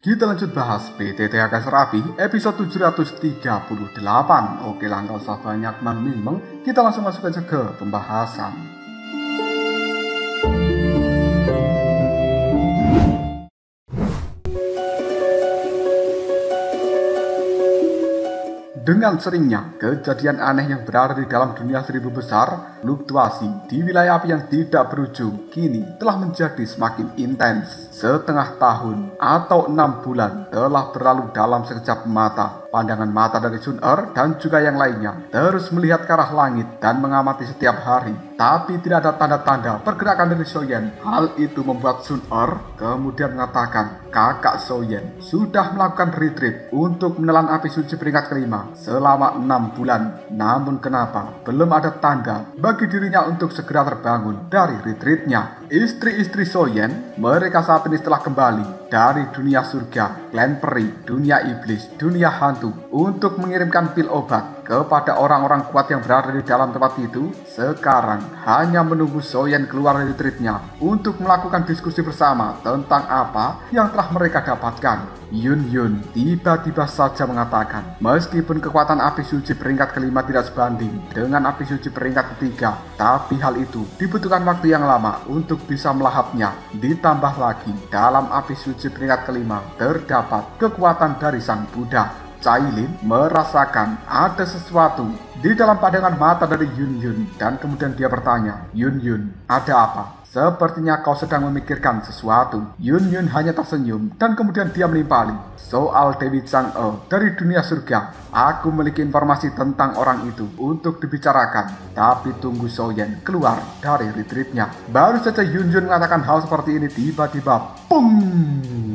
Kita lanjut bahas PTTHK Serabi episode 738. Oke lah, gak usah banyak memimeng, kita langsung masuk aja ke pembahasan. Dengan seringnya kejadian aneh yang berada di dalam dunia seribu besar, fluktuasi di wilayah api yang tidak berujung kini telah menjadi semakin intens. Setengah tahun atau 6 bulan telah berlalu dalam sekejap mata. Pandangan mata dari Sun Er dan juga yang lainnya terus melihat ke arah langit dan mengamati setiap hari. Tapi tidak ada tanda-tanda pergerakan dari Soyen. Hal itu membuat Sun Er kemudian mengatakan kakak Soyen sudah melakukan retreat untuk menelan api suci peringkat kelima selama 6 bulan. Namun kenapa belum ada tanda bagi dirinya untuk segera terbangun dari retreatnya? Istri-istri Soyen, mereka saat ini setelah kembali dari dunia surga, klan peri, dunia iblis, dunia hantu, untuk mengirimkan pil obat kepada orang-orang kuat yang berada di dalam tempat itu. Sekarang hanya menunggu Soyen keluar dari retreatnya untuk melakukan diskusi bersama tentang apa yang telah mereka dapatkan. Yun tiba-tiba saja mengatakan, meskipun kekuatan api suci peringkat kelima tidak sebanding dengan api suci peringkat ketiga, tapi hal itu dibutuhkan waktu yang lama untuk bisa melahapnya. Ditambah lagi, dalam api suci peringkat kelima terdapat kekuatan dari Sang Buddha. Cailin merasakan ada sesuatu di dalam pandangan mata dari Yun dan kemudian dia bertanya, Yun, ada apa? Sepertinya kau sedang memikirkan sesuatu. Yun hanya tersenyum dan kemudian dia menimpali. Soal Dewi Chang'e dari dunia surga, aku memiliki informasi tentang orang itu untuk dibicarakan. Tapi tunggu Soyen keluar dari retreatnya. Baru saja Yun mengatakan hal seperti ini, tiba-tiba PUNG!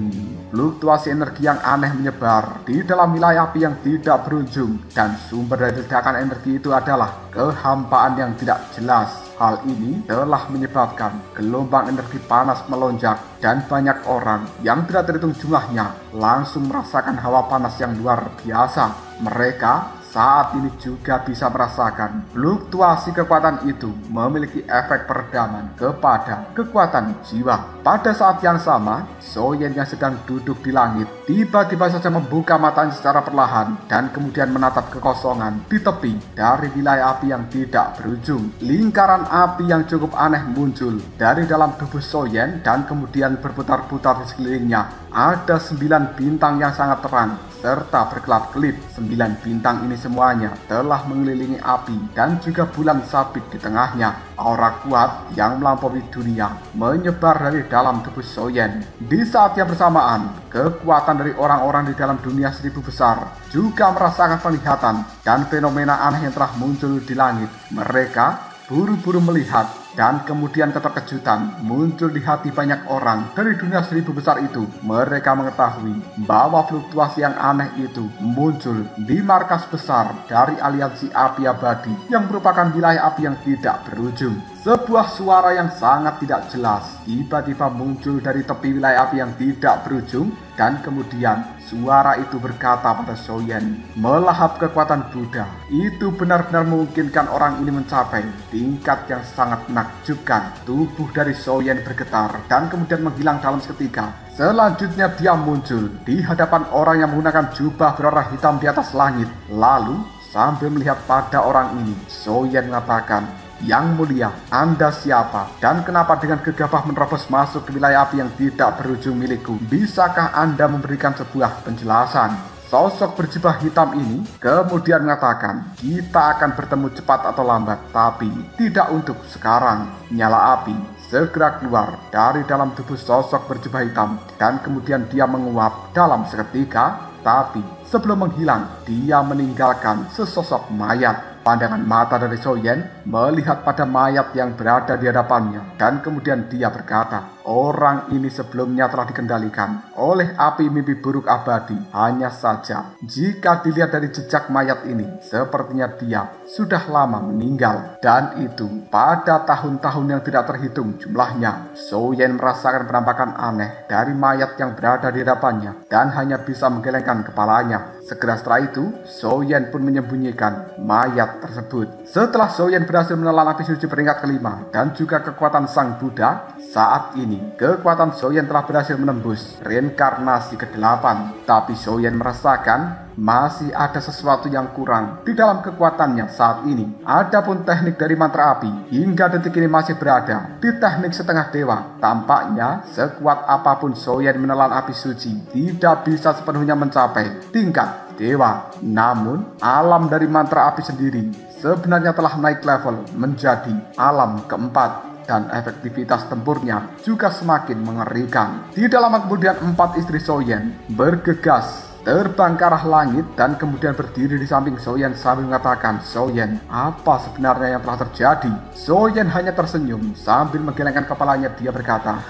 Fluktuasi energi yang aneh menyebar di dalam wilayah api yang tidak berujung, dan sumber dari ledakan energi itu adalah kehampaan yang tidak jelas. Hal ini telah menyebabkan gelombang energi panas melonjak dan banyak orang yang tidak terhitung jumlahnya langsung merasakan hawa panas yang luar biasa. Mereka saat ini juga bisa merasakan fluktuasi kekuatan itu memiliki efek peredaman kepada kekuatan jiwa. Pada saat yang sama, Soyen yang sedang duduk di langit tiba-tiba saja membuka matanya secara perlahan dan kemudian menatap kekosongan di tepi dari wilayah api yang tidak berujung. Lingkaran api yang cukup aneh muncul dari dalam tubuh Soyen dan kemudian berputar-putar di sekelilingnya. Ada 9 bintang yang sangat terang serta berkelap-kelip. 9 bintang ini semuanya telah mengelilingi api dan juga bulan sabit di tengahnya. Aura kuat yang melampaui dunia menyebar dari dalam tubuh Soyen. Di saat yang bersamaan, kekuatan dari orang-orang di dalam dunia seribu besar juga merasakan penglihatan dan fenomena aneh yang telah muncul di langit. Mereka buru-buru melihat dan kemudian keterkejutan muncul di hati banyak orang dari dunia seribu besar itu. Mereka mengetahui bahwa fluktuasi yang aneh itu muncul di markas besar dari aliansi api abadi yang merupakan wilayah api yang tidak berujung. Sebuah suara yang sangat tidak jelas tiba-tiba muncul dari tepi wilayah api yang tidak berujung, dan kemudian suara itu berkata pada Soyen, melahap kekuatan Buddha itu benar-benar memungkinkan orang ini mencapai tingkat yang sangat menakjubkan. Tubuh dari Soyen bergetar dan kemudian menghilang dalam seketika. Selanjutnya dia muncul di hadapan orang yang menggunakan jubah berwarna hitam di atas langit. Lalu sambil melihat pada orang ini, Soyen mengatakan, Yang mulia, Anda siapa? Dan kenapa dengan gegabah menerobos masuk ke wilayah api yang tidak berujung milikku? Bisakah Anda memberikan sebuah penjelasan? Sosok berjubah hitam ini kemudian mengatakan, kita akan bertemu cepat atau lambat, tapi tidak untuk sekarang. Nyala api segera keluar dari dalam tubuh sosok berjubah hitam dan kemudian dia menguap dalam seketika. Tapi sebelum menghilang, dia meninggalkan sesosok mayat. Pandangan mata dari Soyen melihat pada mayat yang berada di hadapannya dan kemudian dia berkata, orang ini sebelumnya telah dikendalikan oleh api mimpi buruk abadi. Hanya saja jika dilihat dari jejak mayat ini, sepertinya dia sudah lama meninggal, dan itu pada tahun-tahun yang tidak terhitung jumlahnya. Soyen merasakan penampakan aneh dari mayat yang berada di hadapannya dan hanya bisa menggelengkan kepalanya. Segera setelah itu, Soyen pun menyembunyikan mayat tersebut. Setelah Soyen berhasil menelan api suci peringkat kelima dan juga kekuatan Sang Buddha, saat ini kekuatan Soyen telah berhasil menembus reinkarnasi ke-8. Tapi Soyen merasakan masih ada sesuatu yang kurang di dalam kekuatannya saat ini. Adapun teknik dari mantra api hingga detik ini masih berada di teknik setengah dewa. Tampaknya sekuat apapun Soyen menelan api suci tidak bisa sepenuhnya mencapai tingkat dewa. Namun alam dari mantra api sendiri sebenarnya telah naik level menjadi alam keempat, dan efektivitas tempurnya juga semakin mengerikan. Tidak lama kemudian 4 istri Soyen bergegas terbang ke arah langit dan kemudian berdiri di samping Soyen sambil mengatakan, "Soyen, apa sebenarnya yang telah terjadi?" Soyen hanya tersenyum sambil menggelengkan kepalanya. Dia berkata,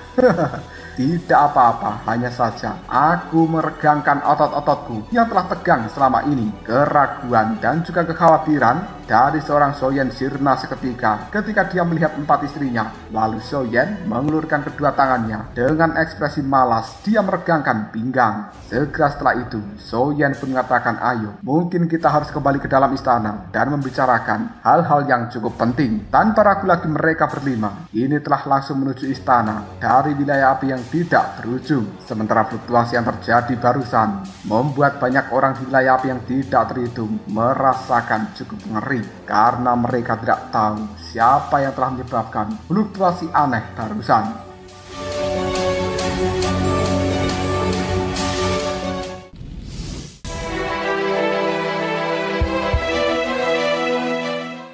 "Tidak apa-apa, hanya saja aku meregangkan otot-ototku yang telah tegang selama ini." Keraguan dan juga kekhawatiran dari seorang Soyen sirna seketika ketika dia melihat 4 istrinya. Lalu Soyen mengulurkan kedua tangannya dengan ekspresi malas. Dia meregangkan pinggang. Segera setelah itu, Soyen pun mengatakan, "Ayo, mungkin kita harus kembali ke dalam istana dan membicarakan hal-hal yang cukup penting." Tanpa ragu lagi mereka berlima ini telah langsung menuju istana dari wilayah api yang tidak berujung. Sementara fluktuasi yang terjadi barusan membuat banyak orang di wilayah api yang tidak terhitung merasakan cukup ngeri, karena mereka tidak tahu siapa yang telah menyebabkan fluktuasi aneh barusan.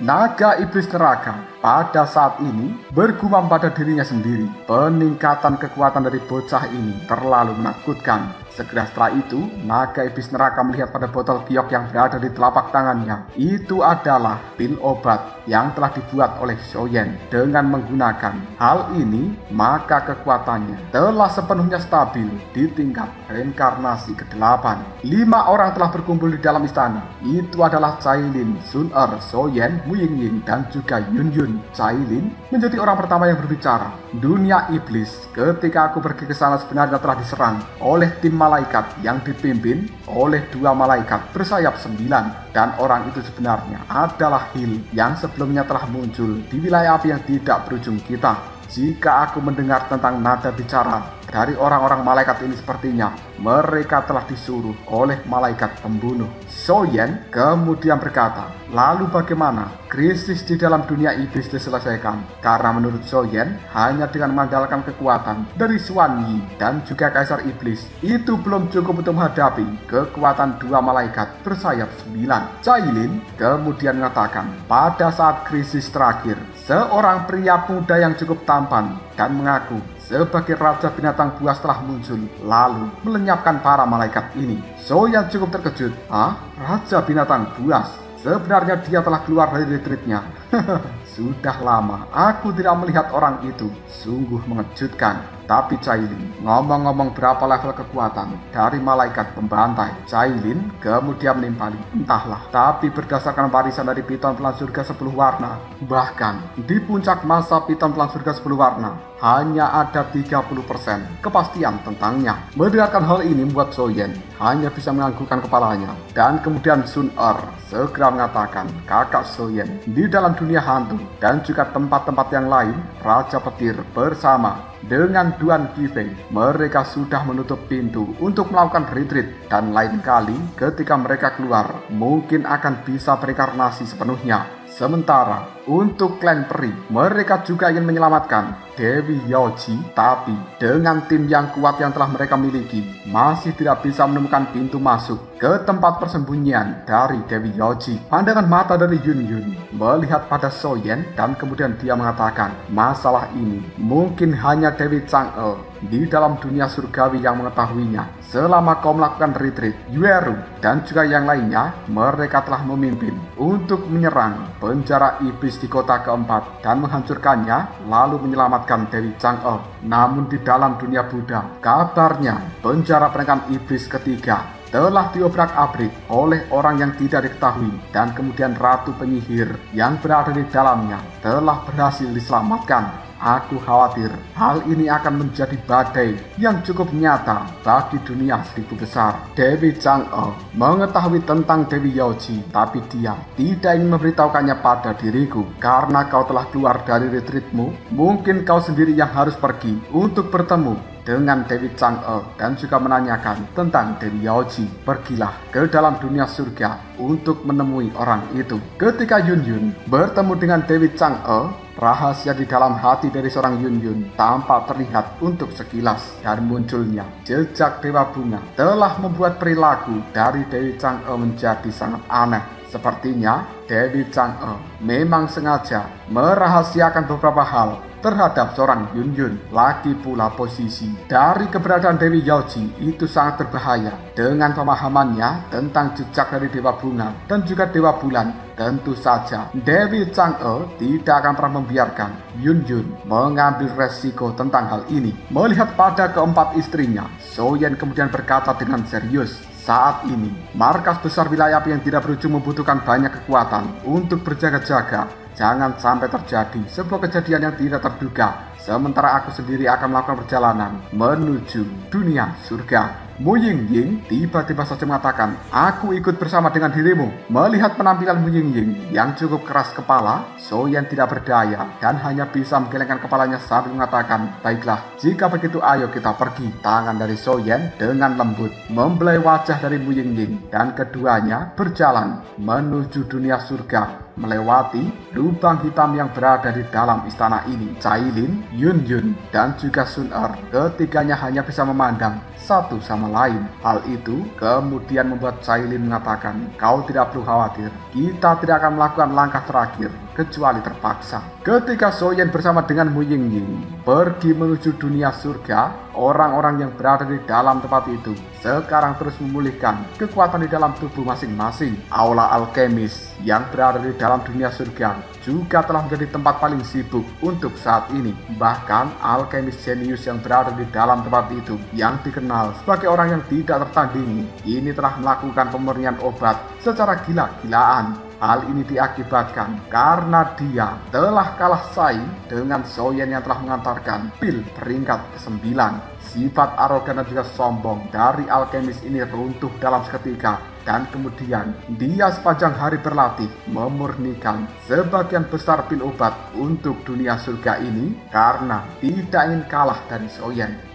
Naga iblis neraka pada saat ini bergumam pada dirinya sendiri. Peningkatan kekuatan dari bocah ini terlalu menakutkan. Segera setelah itu, naga iblis neraka melihat pada botol giok yang berada di telapak tangannya. Itu adalah pil obat yang telah dibuat oleh Soyen. Dengan menggunakan hal ini, maka kekuatannya telah sepenuhnya stabil di tingkat reinkarnasi ke-8. 5 orang telah berkumpul di dalam istana. Itu adalah Cailin, Sun-er, Soyen, Mu Ying-ying, dan juga Yun-yun. Cailin menjadi orang pertama yang berbicara. "Dunia iblis, ketika aku pergi ke sana sebenarnya telah diserang oleh tim malaikat yang dipimpin oleh 2 malaikat bersayap 9. Dan orang itu sebenarnya adalah Hil yang sebelumnya telah muncul di wilayah api yang tidak berujung kita. Jika aku mendengar tentang nada bicara dari orang-orang malaikat ini, sepertinya mereka telah disuruh oleh malaikat pembunuh." Soyen kemudian berkata, "Lalu bagaimana krisis di dalam dunia iblis diselesaikan?" Karena menurut Soyen, hanya dengan mengandalkan kekuatan dari Xuan Yi dan juga Kaisar Iblis, itu belum cukup untuk menghadapi kekuatan 2 malaikat bersayap 9. Cailin kemudian mengatakan, pada saat krisis terakhir, seorang pria muda yang cukup tampan dan mengaku sebagai raja binatang buas telah muncul, lalu melenyapkan para malaikat ini. Soyen cukup terkejut. "Ah, raja binatang buas? Sebenarnya dia telah keluar dari retreatnya." "Sudah lama aku tidak melihat orang itu. Sungguh mengejutkan." Tapi Cailin, ngomong-ngomong berapa level kekuatan dari malaikat pembantai? Cailin kemudian menimpali, "Entahlah, tapi berdasarkan warisan dari piton pelan surga 10 warna, bahkan di puncak masa piton pelan surga 10 warna, hanya ada 30% kepastian tentangnya." Mendengarkan hal ini membuat Soyen hanya bisa menganggukkan kepalanya. Dan kemudian Sun-er segera mengatakan, "Kakak Soyen, di dalam dunia hantu dan juga tempat-tempat yang lain, Raja Petir bersama dengan Duan Qifei, mereka sudah menutup pintu untuk melakukan retreat, dan lain kali ketika mereka keluar mungkin akan bisa berinkarnasi sepenuhnya. Sementara untuk klan peri, mereka juga ingin menyelamatkan Dewi Yaoji, tapi dengan tim yang kuat yang telah mereka miliki, masih tidak bisa menemukan pintu masuk ke tempat persembunyian dari Dewi Yaoji. Pandangan mata dari Yun-yun melihat pada Soyen dan kemudian dia mengatakan, "Masalah ini mungkin hanya Dewi Chang'e di dalam dunia surgawi yang mengetahuinya. Selama kau melakukan retreat, Yueru dan juga yang lainnya, mereka telah memimpin untuk menyerang penjara iblis di kota keempat dan menghancurkannya, lalu menyelamatkan Dewi Chang'e. Namun di dalam dunia Buddha, kabarnya penjara penangkan iblis ketiga telah diobrak-abrik oleh orang yang tidak diketahui, dan kemudian ratu penyihir yang berada di dalamnya telah berhasil diselamatkan." Aku khawatir hal ini akan menjadi badai yang cukup nyata bagi dunia seribu besar. Dewi Chang'e mengetahui tentang Dewi Yaoji, tapi dia tidak ingin memberitahukannya pada diriku. Karena kau telah keluar dari retreatmu, mungkin kau sendiri yang harus pergi untuk bertemu dengan Dewi Chang'e dan juga menanyakan tentang Dewi Yaoji. Pergilah ke dalam dunia surga untuk menemui orang itu. Ketika Yun Yun bertemu dengan Dewi Chang'e, rahasia di dalam hati dari seorang Yun Yun tampak terlihat untuk sekilas, dan munculnya jejak Dewa Bunga telah membuat perilaku dari Dewi Chang'e menjadi sangat aneh. Sepertinya Dewi Chang'e memang sengaja merahasiakan beberapa hal terhadap seorang Yun Yun. Lagi pula posisi dari keberadaan Dewi Yaoji itu sangat berbahaya. Dengan pemahamannya tentang jejak dari Dewa Bunga dan juga Dewa Bulan, tentu saja Dewi Chang'e tidak akan pernah membiarkan Yun Yun mengambil resiko tentang hal ini. Melihat pada keempat istrinya, So Yan kemudian berkata dengan serius, saat ini markas besar wilayah api yang tidak berujung membutuhkan banyak kekuatan untuk berjaga-jaga. Jangan sampai terjadi sebuah kejadian yang tidak terduga, sementara aku sendiri akan melakukan perjalanan menuju dunia surga. Mu Yingying tiba-tiba saja mengatakan, aku ikut bersama dengan dirimu. Melihat penampilan Mu Yingying yang cukup keras kepala, So Yan tidak berdaya dan hanya bisa menggelengkan kepalanya sambil mengatakan, baiklah, jika begitu ayo kita pergi. Tangan dari So Yan dengan lembut membelai wajah dari Mu Yingying dan keduanya berjalan menuju dunia surga, melewati lubang hitam yang berada di dalam istana ini. Cailin, Yun Yun, dan juga Sun Er, ketiganya hanya bisa memandang satu sama lain. Hal itu kemudian membuat Cailin mengatakan, kau tidak perlu khawatir, kita tidak akan melakukan langkah terakhir kecuali terpaksa. Ketika So Yan bersama dengan Mu Yingying pergi menuju dunia surga, orang-orang yang berada di dalam tempat itu sekarang terus memulihkan kekuatan di dalam tubuh masing-masing. Aula alkemis yang berada di dalam dunia surga juga telah menjadi tempat paling sibuk untuk saat ini. Bahkan alkemis jenius yang berada di dalam tempat itu, yang dikenal sebagai orang yang tidak tertandingi, ini telah melakukan pemurnian obat secara gila-gilaan. Hal ini diakibatkan karena dia telah kalah saing dengan So Yan yang telah mengantarkan pil peringkat ke-9. Sifat arogan dan juga sombong dari alkemis ini runtuh dalam seketika, dan kemudian dia sepanjang hari berlatih memurnikan sebagian besar pil obat untuk dunia surga ini karena tidak ingin kalah dari So Yan.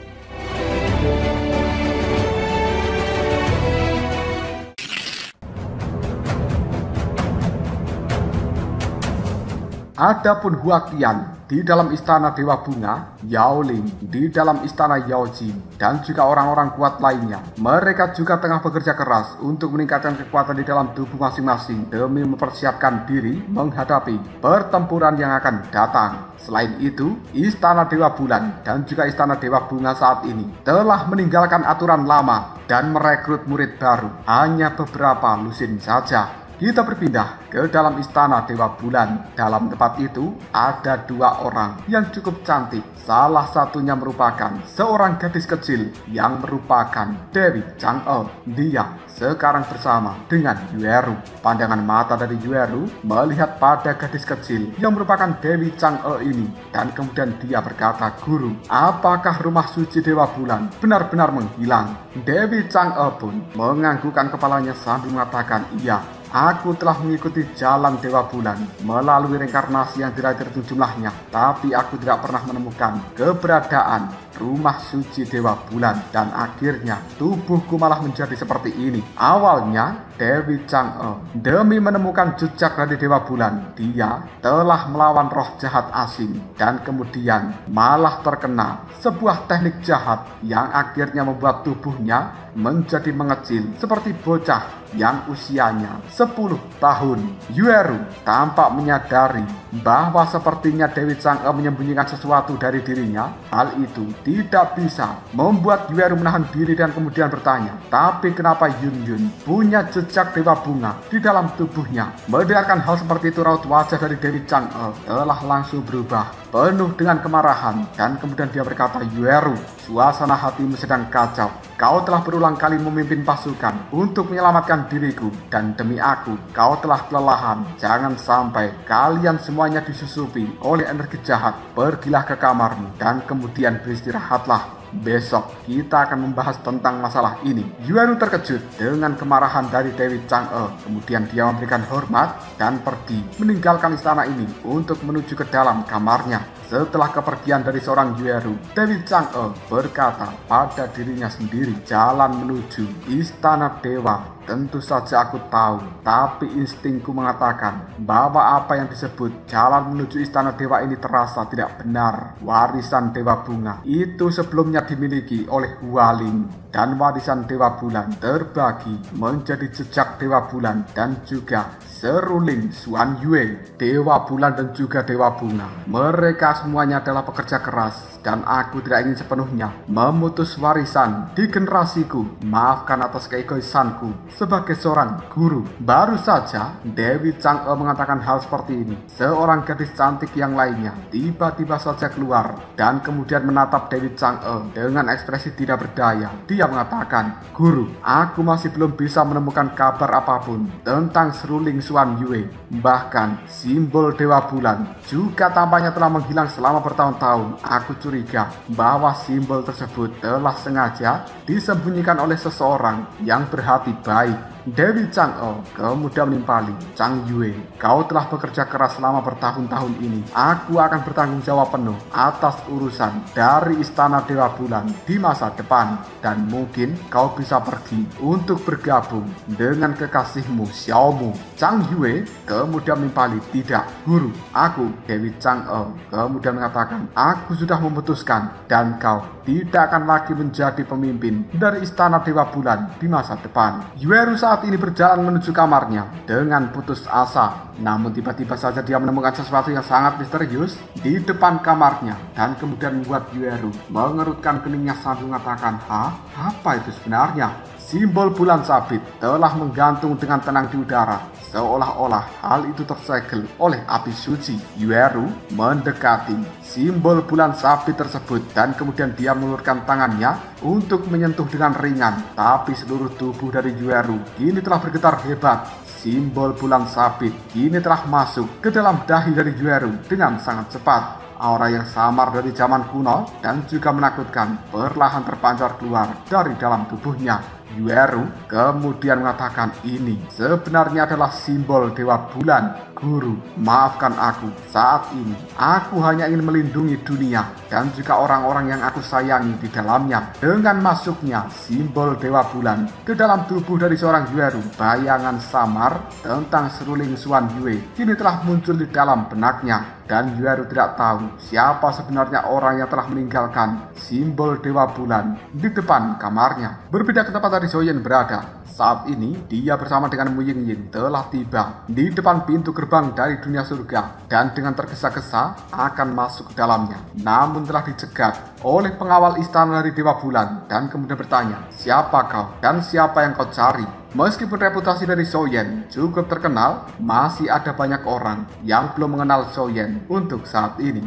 Adapun Hua Qian di dalam istana Dewa Bunga, Yao Ling di dalam istana Yaoji, dan juga orang-orang kuat lainnya, mereka juga tengah bekerja keras untuk meningkatkan kekuatan di dalam tubuh masing-masing demi mempersiapkan diri menghadapi pertempuran yang akan datang. Selain itu, istana Dewa Bulan dan juga istana Dewa Bunga saat ini telah meninggalkan aturan lama dan merekrut murid baru, hanya beberapa lusin saja. Kita berpindah ke dalam istana Dewa Bulan. Dalam tempat itu ada dua orang yang cukup cantik. Salah satunya merupakan seorang gadis kecil yang merupakan Dewi Chang'e. Dia sekarang bersama dengan Yueru. Pandangan mata dari Yueru melihat pada gadis kecil yang merupakan Dewi Chang'e ini, dan kemudian dia berkata, guru, apakah rumah suci Dewa Bulan benar-benar menghilang? Dewi Chang'e pun menganggukkan kepalanya sambil mengatakan, iya, aku telah mengikuti jalan Dewa Bulan melalui reinkarnasi yang tidak terhitung jumlahnya, tapi aku tidak pernah menemukan keberadaan rumah suci Dewa Bulan, dan akhirnya tubuhku malah menjadi seperti ini. Awalnya Dewi Chang'e demi menemukan jejak dari Dewa Bulan, dia telah melawan roh jahat asing dan kemudian malah terkena sebuah teknik jahat yang akhirnya membuat tubuhnya menjadi mengecil seperti bocah yang usianya 10 tahun. Yueru tampak menyadari bahwa sepertinya Dewi Chang'e menyembunyikan sesuatu dari dirinya. Hal itu tidak bisa membuat Yueru menahan diri dan kemudian bertanya, tapi kenapa Yun Yun punya jejak jejak Dewa Bunga di dalam tubuhnya. Mendengarkan hal seperti itu, raut wajah dari Dewi Chang'e telah langsung berubah, penuh dengan kemarahan, dan kemudian dia berkata, Yueru, suasana hatimu sedang kacau. Kau telah berulang kali memimpin pasukan untuk menyelamatkan diriku, dan demi aku, kau telah kelelahan. Jangan sampai kalian semuanya disusupi oleh energi jahat. Pergilah ke kamarmu, dan kemudian beristirahatlah. Besok kita akan membahas tentang masalah ini. Yueru terkejut dengan kemarahan dari Dewi Chang'e. Kemudian dia memberikan hormat dan pergi meninggalkan istana ini untuk menuju ke dalam kamarnya. Setelah kepergian dari seorang Yueru, Dewi Chang'e berkata pada dirinya sendiri, jalan menuju istana dewa. Tentu saja aku tahu, tapi instingku mengatakan bahwa apa yang disebut jalan menuju istana dewa ini terasa tidak benar. Warisan Dewa Bunga itu sebelumnya dimiliki oleh Hualing, dan warisan Dewa Bulan terbagi menjadi jejak Dewa Bulan dan juga seruling Xuan Yue. Dewa Bulan dan juga Dewa Bunga, mereka semuanya adalah pekerja keras, dan aku tidak ingin sepenuhnya memutus warisan di generasiku. Maafkan atas keegoisanku sebagai seorang guru. Baru saja Dewi Chang'e mengatakan hal seperti ini, seorang gadis cantik yang lainnya tiba-tiba saja keluar dan kemudian menatap Dewi Chang'e dengan ekspresi tidak berdaya. Dia mengatakan, Guru, aku masih belum bisa menemukan kabar apapun tentang seruling Xuan Yue. Bahkan simbol Dewa Bulan juga tampaknya telah menghilang selama bertahun-tahun. Aku curiga bahwa simbol tersebut telah sengaja disembunyikan oleh seseorang yang berhati baik. Dewi Chang'e kemudian menimpali, Chang Yue, kau telah bekerja keras selama bertahun-tahun ini. Aku akan bertanggung jawab penuh atas urusan dari istana Dewa Bulan di masa depan, dan mungkin kau bisa pergi untuk bergabung dengan kekasihmu Xiaomu. Chang Yue kemudian menimpali, tidak guru, aku Dewi Chang'e kemudian mengatakan, aku sudah memutuskan dan kau tidak akan lagi menjadi pemimpin dari istana Dewa Bulan di masa depan. Yueru saat ini berjalan menuju kamarnya dengan putus asa. Namun tiba-tiba saja dia menemukan sesuatu yang sangat misterius di depan kamarnya, dan kemudian membuat Yueru mengerutkan keningnya sambil mengatakan, hah? Apa itu sebenarnya? Simbol bulan sabit telah menggantung dengan tenang di udara, seolah-olah hal itu tersegel oleh api suci. Yueru mendekati simbol bulan sabit tersebut, dan kemudian dia mengulurkan tangannya untuk menyentuh dengan ringan. Tapi seluruh tubuh dari Yueru kini telah bergetar hebat. Simbol bulan sabit kini telah masuk ke dalam dahi dari Yueru dengan sangat cepat. Aura yang samar dari zaman kuno dan juga menakutkan perlahan terpancar keluar dari dalam tubuhnya. Yueru kemudian mengatakan, ini sebenarnya adalah simbol Dewa Bulan. Guru, maafkan aku. Saat ini aku hanya ingin melindungi dunia dan juga orang-orang yang aku sayangi di dalamnya. Dengan masuknya simbol Dewa Bulan ke dalam tubuh dari seorang Yueru, bayangan samar tentang seruling Xuan Yue kini telah muncul di dalam benaknya. Dan Yueru tidak tahu siapa sebenarnya orang yang telah meninggalkan simbol Dewa Bulan di depan kamarnya. Berbeda ke tempat dari Zhou Yan berada. Saat ini dia bersama dengan Mu Yingying telah tiba di depan pintu gerbang dari dunia surga, dan dengan tergesa-gesa akan masuk ke dalamnya. Namun telah dicegat oleh pengawal istana dari Dewa Bulan, dan kemudian bertanya, siapa kau dan siapa yang kau cari? Meskipun reputasi dari Zhou Yan cukup terkenal, masih ada banyak orang yang belum mengenal Zhou Yan untuk saat ini.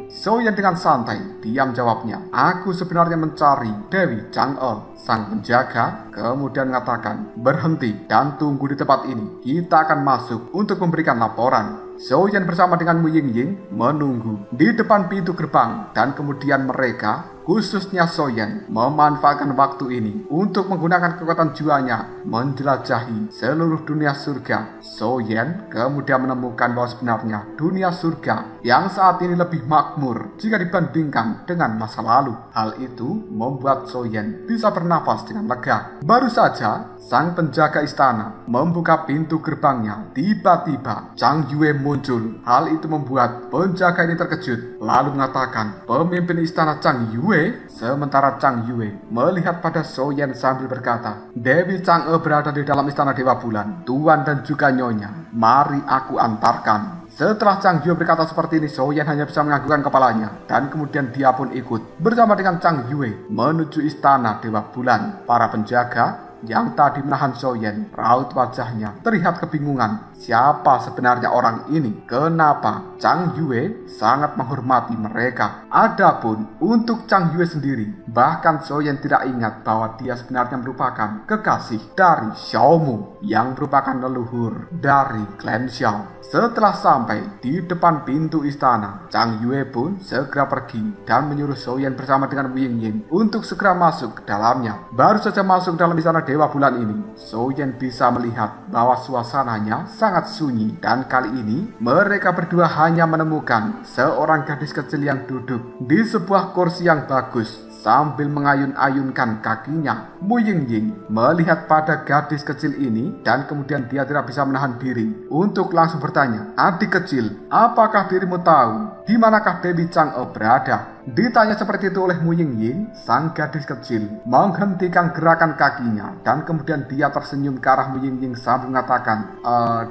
Zhou Yan dengan santai, diam jawabnya, aku sebenarnya mencari Dewi Chang'e. Sang penjaga kemudian mengatakan, berhenti dan tunggu di tempat ini. Kita akan masuk untuk memberikan laporan. Zhou Yan bersama dengan Mu Yingying menunggu di depan pintu gerbang, dan kemudian mereka, khususnya Zhou Yan, memanfaatkan waktu ini untuk menggunakan kekuatan jiwanya menjelajahi seluruh dunia surga. Zhou Yan kemudian menemukan bahwa sebenarnya dunia surga yang saat ini lebih makmur jika dibandingkan dengan masa lalu. Hal itu membuat Zhou Yan bisa bernafas dengan lega. Baru saja sang penjaga istana membuka pintu gerbangnya, tiba-tiba Chang Yue muncul. Hal itu membuat penjaga ini terkejut, lalu mengatakan, pemimpin istana Chang Yue. Sementara Chang Yue melihat pada Zhou Yan sambil berkata, Dewi Chang'e berada di dalam istana Dewa Bulan. Tuan dan juga Nyonya, mari aku antarkan. Setelah Chang Yue berkata seperti ini, Soyan hanya bisa menganggukkan kepalanya. Dan kemudian dia pun ikut bersama dengan Chang Yue menuju istana Dewa Bulan. Para penjaga yang tadi menahan Soyan, raut wajahnya terlihat kebingungan. Siapa sebenarnya orang ini? Kenapa Chang Yue sangat menghormati mereka? Adapun untuk Chang Yue sendiri, bahkan Soyan tidak ingat bahwa dia sebenarnya merupakan kekasih dari Xiao Mu yang merupakan leluhur dari klan Xiao. Setelah sampai di depan pintu istana, Chang Yue pun segera pergi dan menyuruh Soyan bersama dengan Wu Yingying untuk segera masuk ke dalamnya. Baru saja masuk dalam istana Dewa Bulan ini, Soyan bisa melihat bahwa suasananya sangat sunyi, dan kali ini mereka berdua hanya menemukan seorang gadis kecil yang duduk di sebuah kursi yang bagus sambil mengayun-ayunkan kakinya. Wu Yingying melihat pada gadis kecil ini dan kemudian dia tidak bisa menahan diri untuk langsung bertanya, "Adik kecil, apakah dirimu tahu di manakah Dewi Chang'e berada?" Ditanya seperti itu oleh Wu Yingying, sang gadis kecil menghentikan gerakan kakinya dan kemudian dia tersenyum ke arah Wu Yingying sambil mengatakan,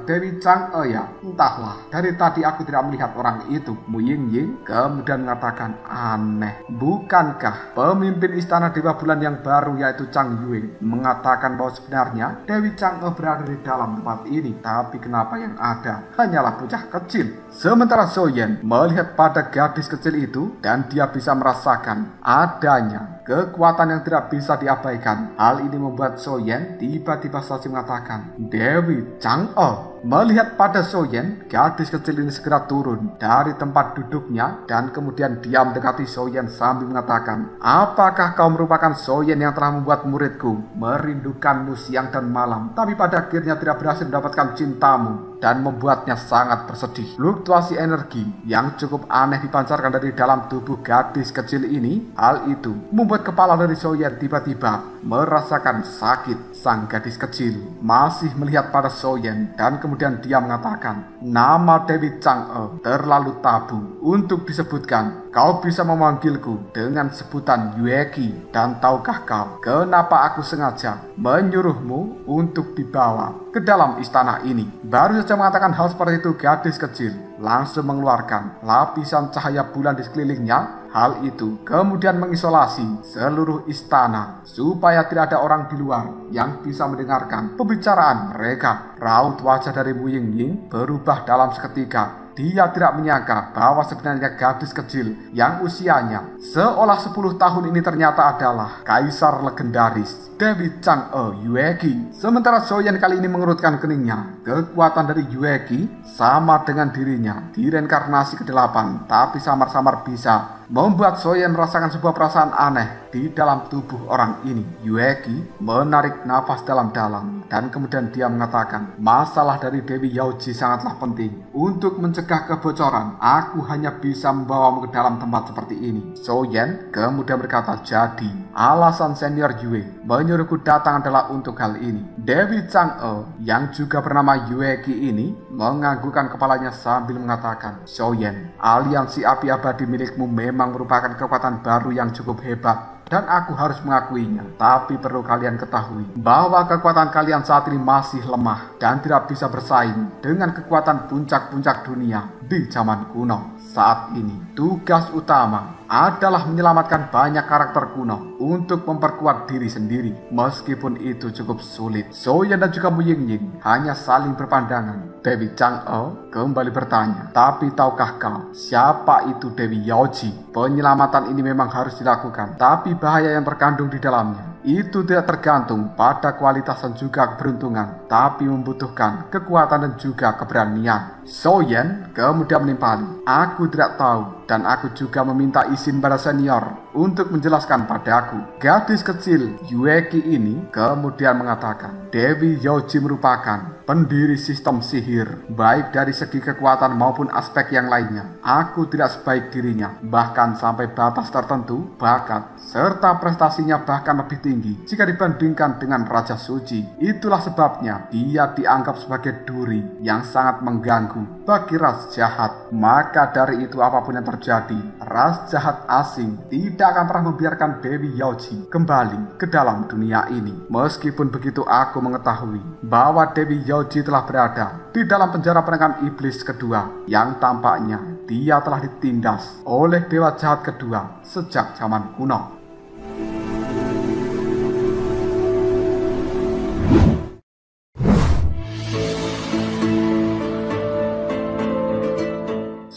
Dewi Chang'e ya? Entahlah, dari tadi aku tidak melihat orang itu." Wu Yingying kemudian mengatakan, "Aneh, bukankah pemimpin istana Dewa Bulan yang baru yaitu Chang Yue mengatakan bahwa sebenarnya Dewi Chang'e berada di dalam tempat ini, tapi kenapa yang ada hanyalah bocah kecil?" Sementara Soyan melihat pada gadis kecil itu dan dia bisa merasakan adanya kekuatan yang tidak bisa diabaikan. Hal ini membuat Soyan tiba-tiba saja mengatakan, "Dewi Chang'e." Melihat pada Soyan, gadis kecil ini segera turun dari tempat duduknya dan kemudian dia mendekati Soyan sambil mengatakan, "Apakah kau merupakan Soyan yang telah membuat muridku merindukanmu siang dan malam, tapi pada akhirnya tidak berhasil mendapatkan cintamu?" Dan membuatnya sangat bersedih. Fluktuasi energi yang cukup aneh dipancarkan dari dalam tubuh gadis kecil ini. Hal itu membuat kepala dari Soyan tiba-tiba merasakan sakit. Sang gadis kecil masih melihat pada Soyan dan kemudian dia mengatakan, "Nama Dewi Chang'e terlalu tabu untuk disebutkan. Kau bisa memanggilku dengan sebutan Yueki. Dan tahukah kau kenapa aku sengaja menyuruhmu untuk dibawa ke dalam istana ini?" Baru saja mengatakan hal seperti itu, gadis kecil langsung mengeluarkan lapisan cahaya bulan di sekelilingnya. Hal itu kemudian mengisolasi seluruh istana supaya tidak ada orang di luar yang bisa mendengarkan pembicaraan mereka. Raut wajah dari Wu Yingying berubah dalam seketika. Dia tidak menyangka bahwa sebenarnya gadis kecil yang usianya seolah 10 tahun ini ternyata adalah kaisar legendaris Dewi Chang'e Yueki. Sementara Soyan kali ini mengerutkan keningnya. Kekuatan dari Yueki sama dengan dirinya di reinkarnasi ke-8, tapi samar-samar bisa membuat Soyan merasakan sebuah perasaan aneh di dalam tubuh orang ini. Yueki menarik nafas dalam-dalam dan kemudian dia mengatakan, "Masalah dari Dewi Yaoji sangatlah penting. Untuk mencegah kebocoran, aku hanya bisa membawamu ke dalam tempat seperti ini." Soyan kemudian berkata, "Jadi alasan senior Yue menyuruhku datang adalah untuk hal ini." Dewi Chang'e yang juga bernama Yueki ini menganggukkan kepalanya sambil mengatakan, "Soyan, aliansi api abadi milikmu memang merupakan kekuatan baru yang cukup hebat dan aku harus mengakuinya. Tapi perlu kalian ketahui bahwa kekuatan kalian saat ini masih lemah dan tidak bisa bersaing dengan kekuatan puncak-puncak dunia di zaman kuno. Saat ini tugas utama adalah menyelamatkan banyak karakter kuno untuk memperkuat diri sendiri. Meskipun itu cukup sulit." Soyan dan juga Wu Yingying hanya saling berpandangan. Dewi Chang'e kembali bertanya, "Tapi tahukah kau siapa itu Dewi Yaoji? Penyelamatan ini memang harus dilakukan, tapi bahaya yang terkandung di dalamnya itu tidak tergantung pada kualitas dan juga keberuntungan, tapi membutuhkan kekuatan dan juga keberanian." Soyan kemudian menimpali, "Aku tidak tahu dan aku juga meminta izin pada senior untuk menjelaskan padaku." Gadis kecil Yueki ini kemudian mengatakan, "Dewi Yaoji merupakan pendiri sistem sihir, baik dari segi kekuatan maupun aspek yang lainnya. Aku tidak sebaik dirinya, bahkan sampai batas tertentu, bakat serta prestasinya bahkan lebih tinggi jika dibandingkan dengan Raja Suci. Itulah sebabnya dia dianggap sebagai duri yang sangat mengganggu mengganggu bagi ras jahat. Maka dari itu apapun yang terjadi, ras jahat asing tidak akan pernah membiarkan Dewi Yaoji kembali ke dalam dunia ini. Meskipun begitu, aku mengetahui bahwa Dewi Yaoji telah berada di dalam penjara penangkan iblis kedua yang tampaknya dia telah ditindas oleh dewa jahat kedua sejak zaman kuno.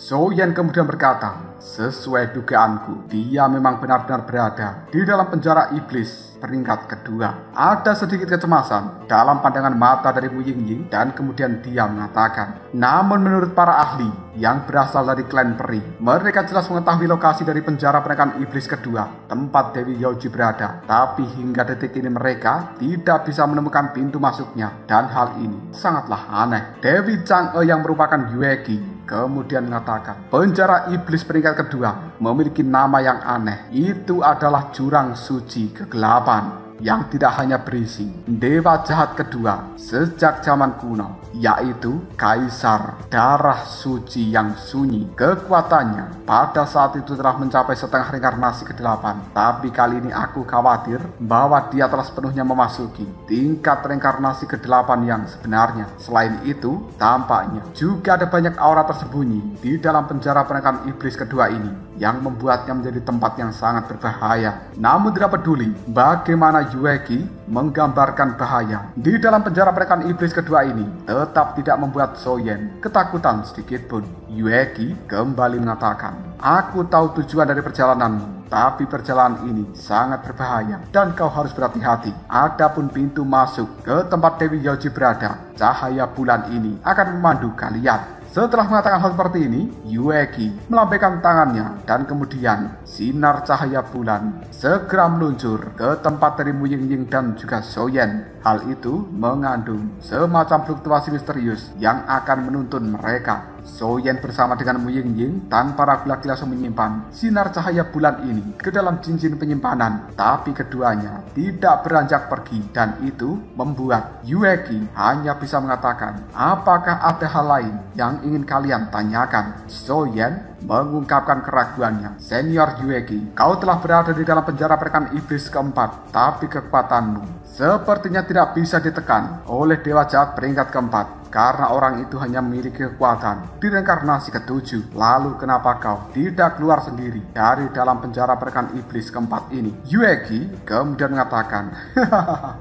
Soyan kemudian berkata, sesuai dugaanku, dia memang benar-benar berada di dalam penjara iblis peringkat kedua. Ada sedikit kecemasan dalam pandangan mata dari Mu Yingying dan kemudian dia mengatakan, namun menurut para ahli yang berasal dari klan peri, mereka jelas mengetahui lokasi dari penjara penangkan iblis kedua, tempat Dewi Yaoji berada. Tapi hingga detik ini mereka tidak bisa menemukan pintu masuknya, dan hal ini sangatlah aneh. Dewi Chang'e yang merupakan Yueki kemudian mengatakan, penjara iblis peringkat kedua memiliki nama yang aneh. Itu adalah jurang suci kegelapan yang tidak hanya berisi dewa jahat kedua sejak zaman kuno, yaitu Kaisar Darah Suci yang sunyi. Kekuatannya pada saat itu telah mencapai setengah reinkarnasi ke-8. Tapi kali ini aku khawatir bahwa dia telah sepenuhnya memasuki tingkat reinkarnasi ke-8 yang sebenarnya. Selain itu, tampaknya juga ada banyak aura tersembunyi di dalam penjara penangkan iblis kedua ini yang membuatnya menjadi tempat yang sangat berbahaya. Namun tidak peduli bagaimana Yueki menggambarkan bahaya di dalam penjara penangkan iblis kedua ini, tetap tidak membuat Soyen ketakutan sedikit pun. Yueki kembali mengatakan, aku tahu tujuan dari perjalananmu, tapi perjalanan ini sangat berbahaya dan kau harus berhati-hati. Adapun pintu masuk ke tempat Dewi Yaoji berada, cahaya bulan ini akan memandu kalian. Setelah mengatakan hal seperti ini, Yueki melambaikan tangannya dan kemudian sinar cahaya bulan segera meluncur ke tempat dari Mu Yingying dan juga Soyen. Hal itu mengandung semacam fluktuasi misterius yang akan menuntun mereka. Soyen bersama dengan Mu Yingying tanpa ragu lagi langsung menyimpan sinar cahaya bulan ini ke dalam cincin penyimpanan. Tapi keduanya tidak beranjak pergi, dan itu membuat Yueki hanya bisa mengatakan, apakah ada hal lain yang ingin kalian tanyakan? Soyen mengungkapkan keraguannya. Senior Yueki, kau telah berada di dalam penjara penangkan iblis keempat, tapi kekuatanmu sepertinya tidak bisa ditekan oleh dewa jahat peringkat keempat, karena orang itu hanya memiliki kekuatan di reinkarnasi ke-7. Lalu kenapa kau tidak keluar sendiri dari dalam penjara penangkan iblis keempat ini? Yueki kemudian mengatakan,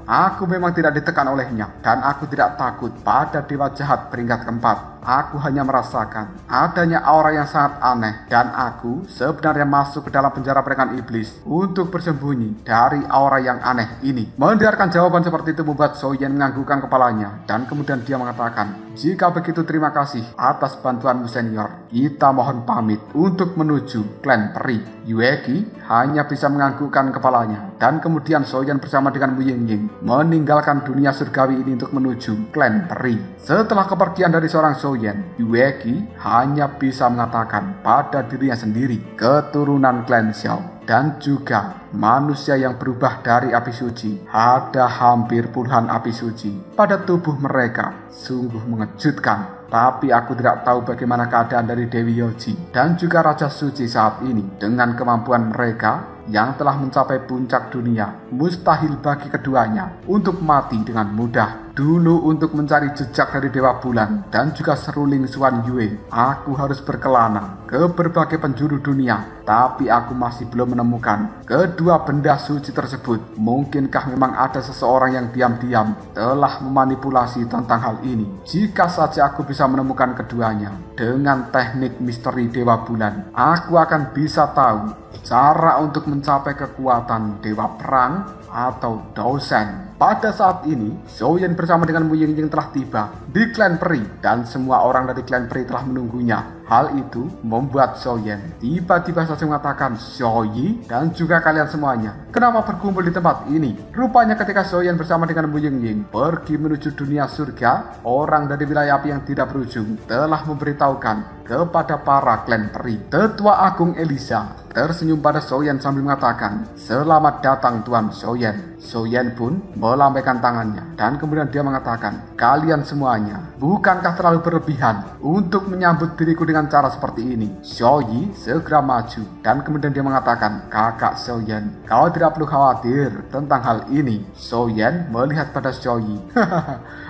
aku memang tidak ditekan olehnya, dan aku tidak takut pada dewa jahat peringkat keempat. Aku hanya merasakan adanya aura yang sangat aneh, dan aku sebenarnya masuk ke dalam penjara penangkan iblis untuk bersembunyi dari aura yang aneh ini. Mendengarkan jawaban seperti itu membuat Soyen menganggukkan kepalanya, dan kemudian dia mengatakan, jika begitu terima kasih atas bantuanmu senior. Kita mohon pamit untuk menuju klan peri. Yueki hanya bisa menganggukkan kepalanya, dan kemudian Soyen bersama dengan Mu Yingying meninggalkan dunia surgawi ini untuk menuju klan peri. Setelah kepergian dari seorang Soyen, Yueki hanya bisa mengatakan pada dirinya sendiri, keturunan klan Xiao dan juga manusia yang berubah dari api suci. Ada hampir puluhan api suci pada tubuh mereka. Sungguh mengejutkan. Tapi aku tidak tahu bagaimana keadaan dari Dewi Yaoji dan juga Raja Suci saat ini. Dengan kemampuan mereka yang telah mencapai puncak dunia, mustahil bagi keduanya untuk mati dengan mudah. Dulu untuk mencari jejak dari Dewa Bulan dan juga seruling Xuan Yue, aku harus berkelana ke berbagai penjuru dunia, tapi aku masih belum menemukan kedua benda suci tersebut. Mungkinkah memang ada seseorang yang diam-diam telah memanipulasi tentang hal ini? Jika saja aku bisa menemukan keduanya dengan teknik misteri Dewa Bulan, aku akan bisa tahu cara untuk mencapai kekuatan Dewa Perang atau Dousen. Pada saat ini, Soyen bersama dengan Mu Yingying telah tiba di klan peri, dan semua orang dari klan peri telah menunggunya. Hal itu membuat Soyen tiba-tiba saja mengatakan, Xiaoyi dan juga kalian semuanya, kenapa berkumpul di tempat ini? Rupanya ketika Soyen bersama dengan Mu Yingying pergi menuju dunia surga, orang dari wilayah api yang tidak berujung telah memberitahukan kepada para klan peri. Tetua Agung Elisa tersenyum pada Soyen sambil mengatakan, selamat datang Tuan Soyen. Soyen pun melambaikan tangannya dan kemudian dia mengatakan, "Kalian semuanya, bukankah terlalu berlebihan untuk menyambut diriku dengan cara seperti ini?" Xiaoyi segera maju dan kemudian dia mengatakan, "Kakak Soyen, kau tidak perlu khawatir tentang hal ini." Soyen melihat pada Xiaoyi.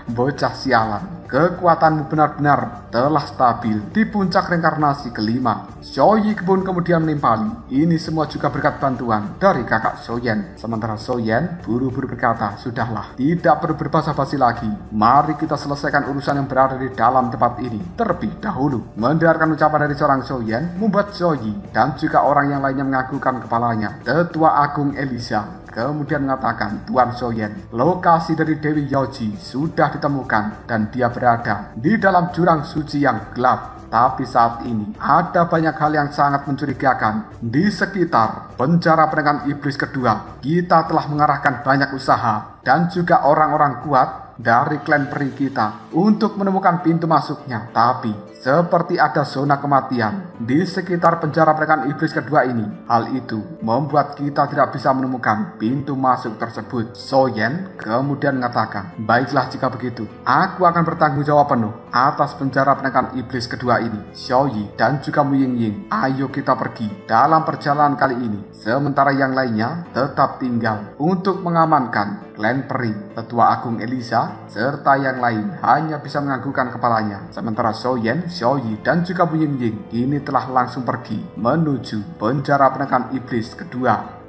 "Bocah sialan, kekuatanmu benar-benar telah stabil di puncak reinkarnasi kelima." Xiaoyi pun kemudian menimpali, "Ini semua juga berkat bantuan dari kakak Soyen." Sementara Soyen buru-buru berkata, "Sudahlah, tidak perlu berbasa-basi lagi. Mari kita selesaikan urusan yang berada di dalam tempat ini terlebih dahulu." Mendengarkan ucapan dari seorang Soyen membuat Xiaoyi dan juga orang yang lainnya menganggukkan kepalanya. Tetua Agung Elisa kemudian mengatakan, "Tuan Soyen, lokasi dari Dewi Yaoji sudah ditemukan dan dia berada di dalam jurang suci yang gelap. Tapi saat ini ada banyak hal yang sangat mencurigakan di sekitar penjara penengah iblis kedua. Kita telah mengarahkan banyak usaha dan juga orang-orang kuat dari klan peri kita untuk menemukan pintu masuknya. Tapi seperti ada zona kematian di sekitar penjara penengah iblis kedua ini. Hal itu membuat kita tidak bisa menemukan pintu masuk tersebut." Soyen kemudian mengatakan, "Baiklah jika begitu, aku akan bertanggung jawab penuh atas penjara penengah iblis kedua ini. Xiaoyi dan juga Mu Yingying, ayo kita pergi dalam perjalanan kali ini. Sementara yang lainnya tetap tinggal untuk mengamankan klan peri." Tetua Agung Elisa serta yang lain hanya bisa menganggukkan kepalanya. Sementara Soyen, Xiaoyi dan juga Mu Yingying kini telah langsung pergi menuju penjara penengah iblis kedua.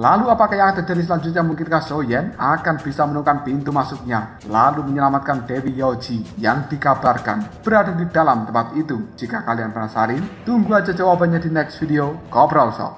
Lalu apakah yang terjadi selanjutnya? Mungkinkah Soyen akan bisa menemukan pintu masuknya lalu menyelamatkan Dewi Yaoji yang dikabarkan berada di dalam tempat itu? Jika kalian penasaran, tunggu aja jawabannya di next video Ngobrol Shop.